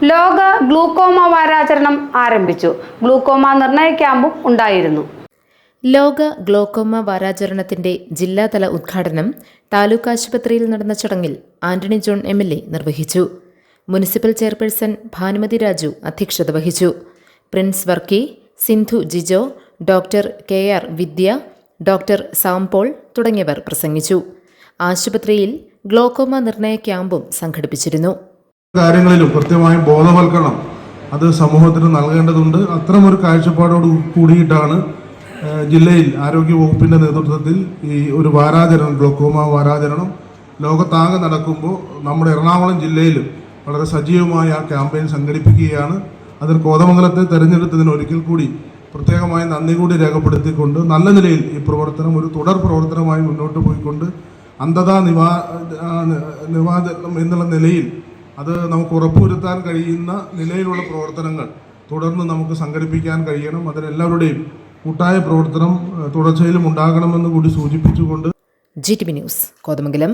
ലോക ഗ്ലൂക്കോമ വാരാചരണം ആരംഭിച്ചു. ഗ്ലൂക്കോമ നിർണയ ക്യാമ്പും ഉണ്ടായിരുന്നു. ലോക ഗ്ലോക്കോമ വാരാചരണത്തിന്റെ ജില്ലാതല ഉദ്ഘാടനം താലൂക്ക് ആശുപത്രിയിൽ നടന്ന ചടങ്ങിൽ ആന്റണി ജോൺ MLA നിർവഹിച്ചു. മുനിസിപ്പൽ ചെയർപേഴ്സൺ ഭാനുമതി രാജു അധ്യക്ഷത വഹിച്ചു. Prince Varkey, Sindhu Jijo, doctor KR വിദ്യ, ഡോക്ടർ സാംപോൾ തുടങ്ങിയവർ പ്രസംഗിച്ചു. ആശുപത്രിയിൽ ഗ്ലോക്കോമ നിർണയ ക്യാമ്പും സംഘടിപ്പിച്ചിരുന്നു. കാര്യങ്ങളിലും കൃത്യമായും ബോധവൽക്കരണം അത് സമൂഹത്തിന് നൽകേണ്ടതുണ്ട്. അത്തരമൊരു കാഴ്ചപ്പാടോട് കൂടിയിട്ടാണ് ജില്ലയിൽ ആരോഗ്യ വകുപ്പിൻ്റെ നേതൃത്വത്തിൽ ഈ ഒരു വാരാചരണം, ഗ്ലോക്കോമ വാരാചരണം ലോകത്താകെ നടക്കുമ്പോൾ നമ്മുടെ എറണാകുളം ജില്ലയിലും വളരെ സജീവമായ ആ ക്യാമ്പയിൻ സംഘടിപ്പിക്കുകയാണ്. അതിൽ കോതമംഗലത്തെ തെരഞ്ഞെടുത്തതിന് ഒരിക്കൽ കൂടി പ്രത്യേകമായി നന്ദി കൂടി രേഖപ്പെടുത്തിക്കൊണ്ട് നല്ല നിലയിൽ ഈ പ്രവർത്തനം ഒരു തുടർ പ്രവർത്തനമായി മുന്നോട്ട് പോയിക്കൊണ്ട് അന്ധതാ നിവാരണം എന്നുള്ള നിലയിൽ അത് നമുക്ക് ഉറപ്പുവരുത്താൻ കഴിയുന്ന നിലയിലുള്ള പ്രവർത്തനങ്ങൾ തുടർന്ന് നമുക്ക് സംഘടിപ്പിക്കാൻ കഴിയണം. അതിനെല്ലാവരുടെയും കൂട്ടായ പ്രവർത്തനം തുടർച്ചയിലും ഉണ്ടാകണമെന്ന് കൂടി സൂചിപ്പിച്ചുകൊണ്ട് GTV ന്യൂസ് കോതമംഗലം.